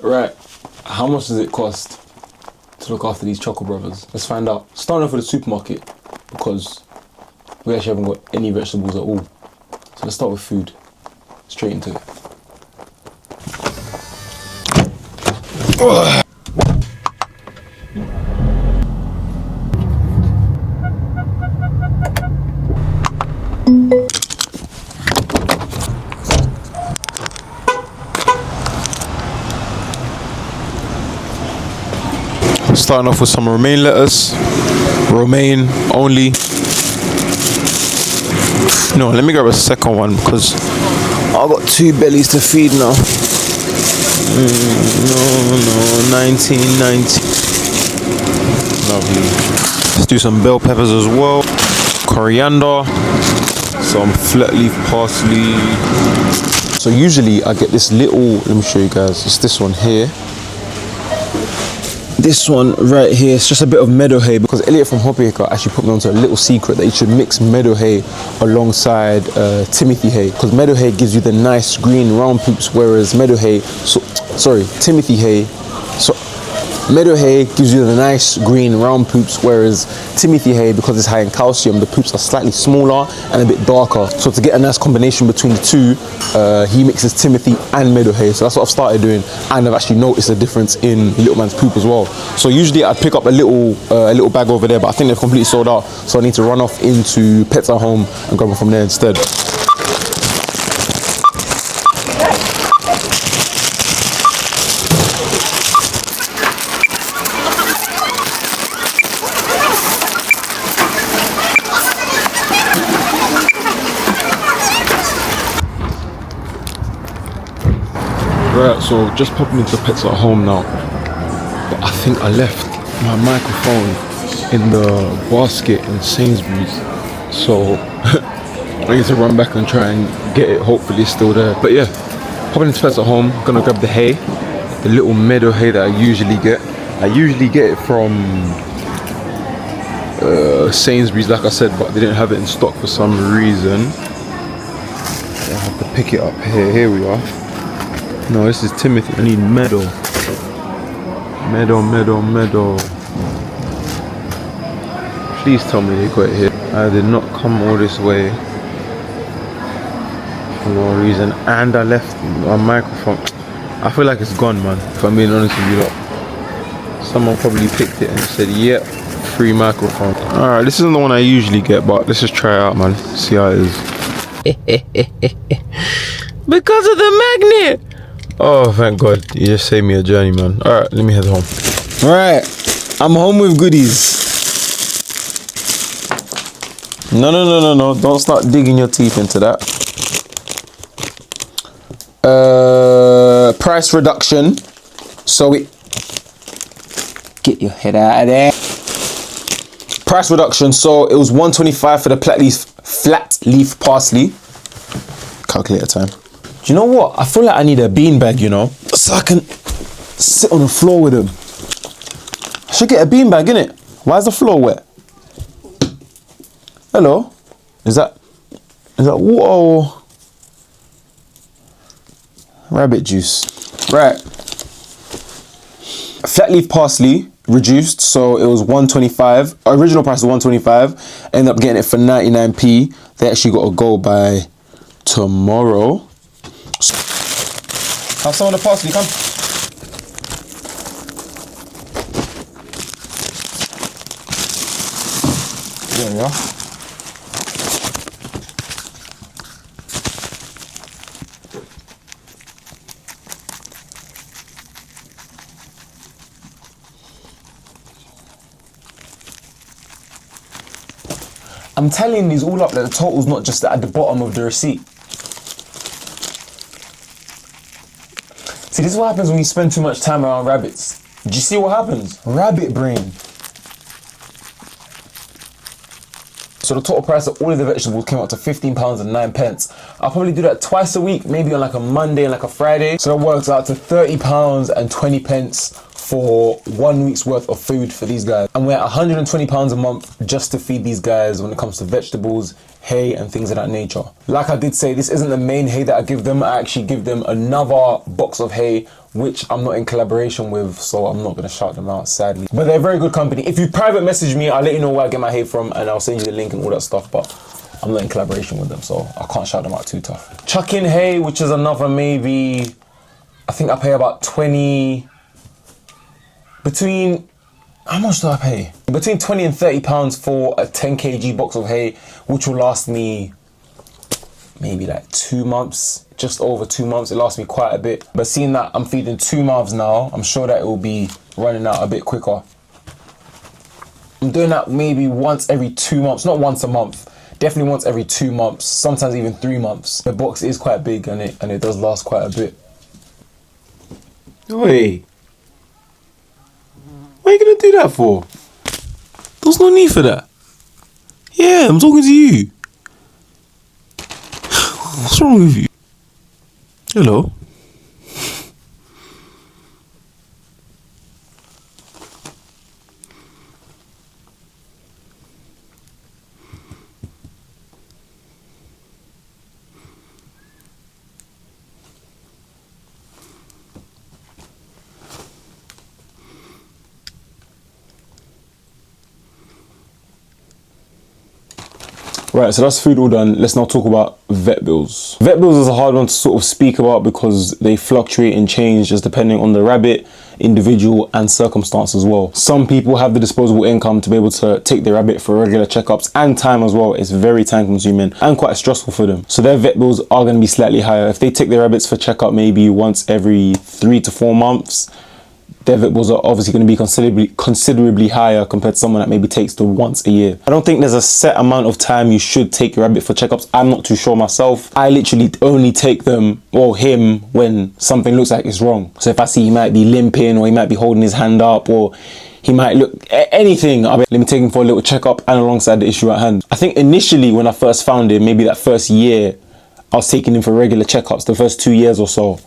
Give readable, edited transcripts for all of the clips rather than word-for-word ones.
Right, how much does it cost to look after these Choco Brothers? Let's find out. Starting off with the supermarket, because we actually haven't got any vegetables at all. So let's start with food. Straight into it. Starting off with some romaine lettuce. Romaine only. No, let me grab a second one because I've got two bellies to feed now. No, 1990. Lovely. Let's do some bell peppers as well. Coriander. Some flat leaf parsley. So usually I get this little, let me show you guys, it's this one here. This one right here, it's just a bit of meadow hay because Elliot from Hobbyacre actually put me onto a little secret that you should mix meadow hay alongside Timothy hay, because meadow hay gives you the nice green round poops, whereas Timothy hay gives you the nice green round poops, whereas Timothy hay, because it's high in calcium, the poops are slightly smaller and a bit darker. So to get a nice combination between the two, he mixes Timothy and meadow hay. So that's what I've started doing, and I've actually noticed a difference in little man's poop as well. So usually I'd pick up a little bag over there, but I think they're completely sold out. So I need to run off into Pets at Home and grab them from there instead. Right, so just popping into Pets at Home now, but I think I left my microphone in the basket in Sainsbury's, so I need to run back and try and get it. Hopefully it's still there. But yeah, popping into Pets at Home, gonna grab the hay, the little meadow hay that I usually get. I usually get it from Sainsbury's, like I said, but they didn't have it in stock for some reason. I have to pick it up here. Here we are. No, this is Timothy. I need meadow. Meadow. Please tell me they got it here. I did not come all this way for no reason, and I left my microphone. I feel like it's gone, man, if I'm being honest with you lot. Someone probably picked it and said, yep, free microphone. Alright, this isn't the one I usually get, but let's just try it out, man. See how it is. Because of the magnet! Oh, thank God. You just saved me a journey, man. Alright, let me head home. Alright, I'm home with goodies. No. Don't start digging your teeth into that. Price reduction. So get your head out of there. Price reduction. So it was $1.25 for the flat leaf parsley. Calculator time. Do you know what? I feel like I need a beanbag, you know, so I can sit on the floor with them. I should get a beanbag, innit? Why is the floor wet? Hello? Is that water or rabbit juice? Right. Flat leaf parsley reduced, so it was $1.25. Original price was $1.25. Ended up getting it for 99p. They actually got to go by tomorrow. Have some of the parsley, come. There we are. I'm telling these all up that the total's not just at the bottom of the receipt. See, this is what happens when you spend too much time around rabbits. Do you see what happens? Rabbit brain. So the total price of all of the vegetables came out to £15.09. I'll probably do that twice a week, maybe on like a Monday and like a Friday. So that works out to £30.20 for 1 week's worth of food for these guys. And we're at £120 a month just to feed these guys when it comes to vegetables, hay and things of that nature. Like I did say, this isn't the main hay that I give them. I actually give them another box of hay which I'm not in collaboration with, so I'm not going to shout them out, sadly. But they're a very good company. If you private message me, I'll let you know where I get my hay from, and I'll send you the link and all that stuff, but I'm not in collaboration with them, so I can't shout them out too tough. Chuck in hay, which is another maybe, I think I pay about 20, how much do I pay? Between 20 and 30 pounds for a 10 kg box of hay, which will last me maybe like 2 months, just over 2 months. It lasts me quite a bit. But seeing that I'm feeding 2 mouths now, I'm sure that it will be running out a bit quicker. I'm doing that maybe once every 2 months, not once a month. Definitely once every 2 months, sometimes even 3 months. The box is quite big and it does last quite a bit. Wait. What are you gonna do that for? There's no need for that. Yeah, I'm talking to you. What's wrong with you? Hello? Right, so that's food all done. Let's now talk about vet bills. Vet bills is a hard one to sort of speak about because they fluctuate and change just depending on the rabbit, individual and circumstance as well. Some people have the disposable income to be able to take their rabbit for regular checkups and time as well. It's very time consuming and quite stressful for them. So their vet bills are going to be slightly higher. If they take their rabbits for checkup maybe once every 3 to 4 months, their vet bills are obviously going to be considerably higher compared to someone that maybe takes them once a year. I don't think there's a set amount of time you should take your rabbit for checkups. I'm not too sure myself. I literally only take them, or him, when something looks like it's wrong. So if I see he might be limping, or he might be holding his hand up, or he might look anything, let me take him for a little checkup and alongside the issue at hand. I think initially when I first found him, maybe that first year, I was taking him for regular checkups, the first 2 years or so.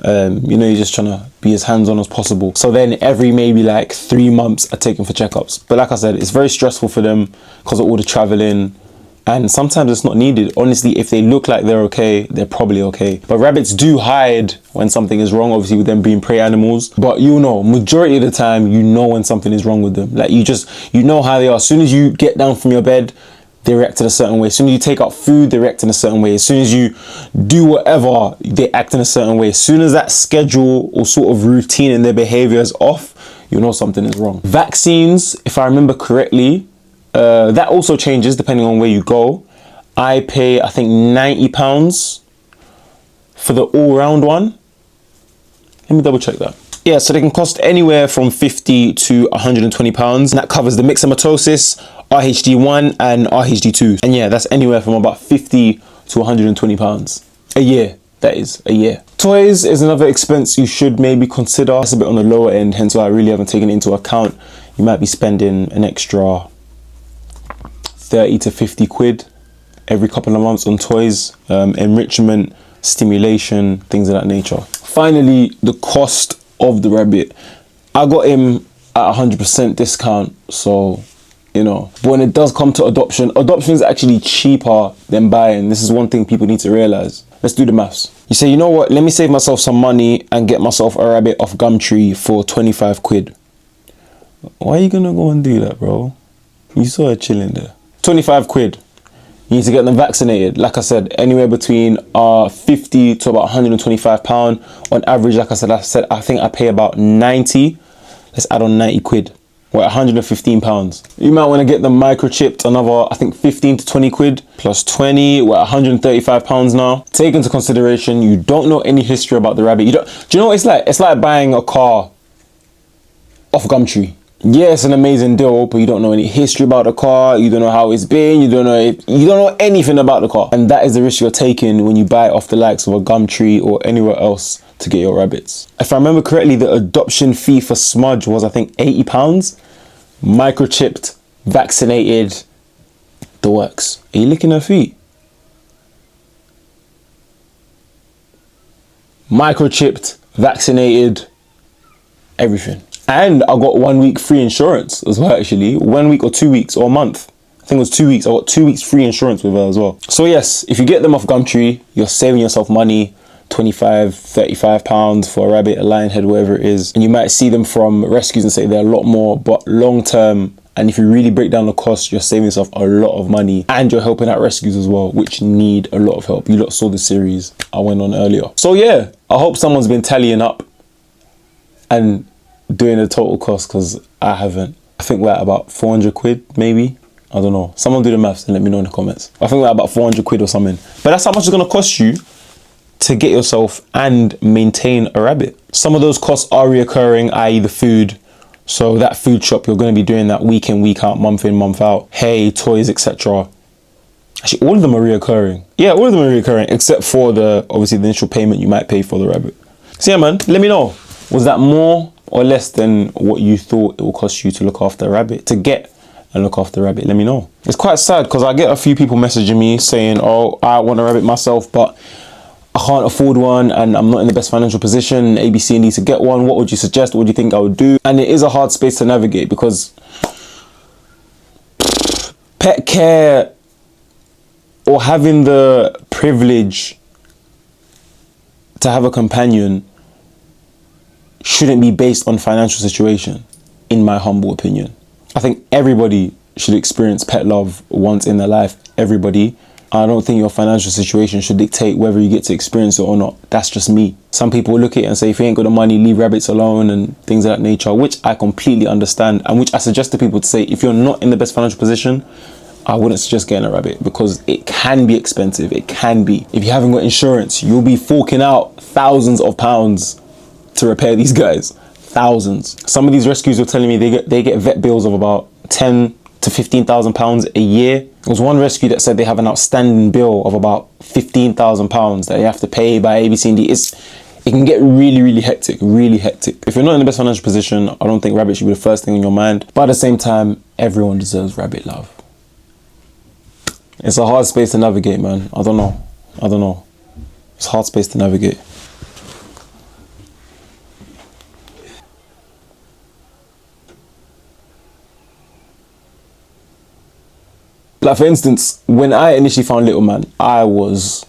You know, you're just trying to be as hands-on as possible. So then every maybe like 3 months I take them for checkups. But like I said, it's very stressful for them because of all the traveling, and sometimes it's not needed. Honestly, if they look like they're okay, they're probably okay. But rabbits do hide when something is wrong, obviously with them being prey animals. But you know, majority of the time, you know when something is wrong with them. Like you know how they are. As soon as you get down from your bed, they react in a certain way. As soon as you take out food, they react in a certain way. As soon as you do whatever, they act in a certain way. As soon as that schedule or sort of routine in their behavior is off, you know something is wrong. Vaccines, if I remember correctly, that also changes depending on where you go. I pay, I think, £90 for the all-round one. Let me double check that. Yeah, so they can cost anywhere from £50 to £120. And that covers the myxomatosis, RHD1 and RHD2. And yeah, that's anywhere from about £50 to £120 a year. That is a year. Toys is another expense you should maybe consider. That's a bit on the lower end, hence why I really haven't taken it into account. You might be spending an extra 30 to 50 quid every couple of months on toys, enrichment, stimulation, things of that nature. Finally, the cost of the rabbit. I got him at 100% discount, so you know, but when it does come to adoption is actually cheaper than buying. This is one thing people need to realize. Let's do the maths. You say, you know what, let me save myself some money and get myself a rabbit off Gumtree for 25 quid. Why are you gonna go and do that, bro? You saw her chilling there. 25 quid. You need to get them vaccinated. Like I said, anywhere between 50 to about £125. On average, like I said, I think I pay about 90. Let's add on 90 quid. We're at £115. You might want to get them microchipped, another, I think, 15 to 20 quid. Plus 20, we're at £135 now. Take into consideration, you don't know any history about the rabbit. Do you know what it's like? It's like buying a car off Gumtree. Yeah, it's an amazing deal, but you don't know any history about the car. You don't know how it's been. You don't know anything about the car. And that is the risk you're taking when you buy it off the likes of a Gumtree or anywhere else to get your rabbits. If I remember correctly, the adoption fee for Smudge was, I think, £80. Microchipped, vaccinated, the works. Are you licking her feet? Microchipped, vaccinated, everything. And I got 1 week free insurance as well, actually. 1 week or 2 weeks or a month. I think it was 2 weeks. I got 2 weeks free insurance with her as well. So yes, if you get them off Gumtree, you're saving yourself money. 25, 35 pounds for a rabbit, a lion head, whatever it is. And you might see them from rescues and say they're a lot more, but long term, and if you really break down the cost, you're saving yourself a lot of money, and you're helping out rescues as well, which need a lot of help. You lot saw the series I went on earlier. So yeah, I hope someone's been tallying up and doing the total cost, because I haven't. I think we're at about 400 quid, maybe. I don't know. Someone do the maths and let me know in the comments. I think we're at about 400 quid or something. But that's how much it's gonna cost you to get yourself and maintain a rabbit. Some of those costs are reoccurring, i.e. the food. So that food shop, you're going to be doing that week in, week out, month in, month out. Hay, toys, etc. Actually, all of them are reoccurring. Yeah, all of them are reoccurring, except for obviously the initial payment you might pay for the rabbit. So yeah, man, let me know. Was that more or less than what you thought it will cost you to look after a rabbit, to get and look after a rabbit? Let me know. It's quite sad because I get a few people messaging me saying, oh, I want a rabbit myself, but I can't afford one and I'm not in the best financial position, A, B, C, and D to get one. What would you suggest? What do you think I would do? And it is a hard space to navigate, because pet care, or having the privilege to have a companion, shouldn't be based on financial situation, in my humble opinion. I think everybody should experience pet love once in their life. Everybody. I don't think your financial situation should dictate whether you get to experience it or not. That's just me. Some people look at it and say, if you ain't got the money, leave rabbits alone and things of that nature, which I completely understand, and which I suggest to people to say, if you're not in the best financial position, I wouldn't suggest getting a rabbit, because it can be expensive. It can be. If you haven't got insurance, you'll be forking out thousands of pounds to repair these guys. Thousands. Some of these rescues are telling me they get vet bills of about 10 to 15,000 pounds a year. There was one rescue that said they have an outstanding bill of about 15,000 pounds that they have to pay by A, B, C, and D. It can get really, really hectic, really hectic. If you're not in the best financial position, I don't think rabbit should be the first thing on your mind. But at the same time, everyone deserves rabbit love. It's a hard space to navigate, man. I don't know. It's a hard space to navigate. Like, for instance, when I initially found Little Man, I was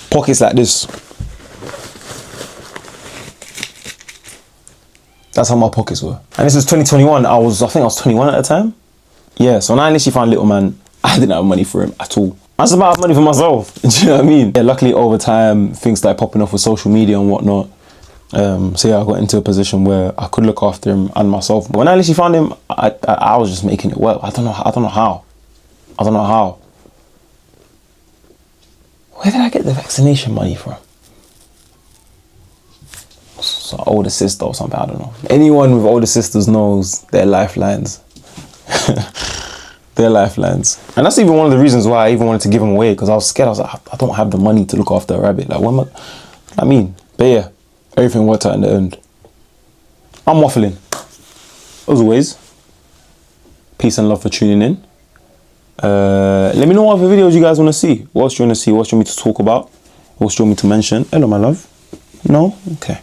pockets like this. That's how my pockets were. And this was 2021. I think I was 21 at the time. Yeah, so when I initially found Little Man, I didn't have money for him at all. I just about have money for myself. Do you know what I mean? Yeah, luckily over time, things started popping off with social media and whatnot. So yeah, I got into a position where I could look after him and myself. But when I initially found him, I was just making it work. I don't know how. Where did I get the vaccination money from? So older sister or something, I don't know. Anyone with older sisters knows their lifelines. Their lifelines. And that's even one of the reasons why I even wanted to give them away, because I was scared. I was like, I don't have the money to look after a rabbit. Like, what am I mean? But yeah, everything worked out in the end. I'm waffling. As always, peace and love for tuning in. Let me know what other videos you guys want to see. What else do you want to see? What do you want me to talk about? What else do you want me to mention? Hello, my love. No? Okay.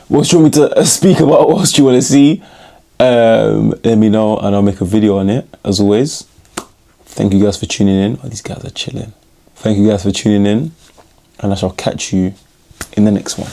What do you want me to speak about? What else do you want to see? Let me know and I'll make a video on it. As always, thank you guys for tuning in. Oh, these guys are chilling. Thank you guys for tuning in, and I shall catch you in the next one.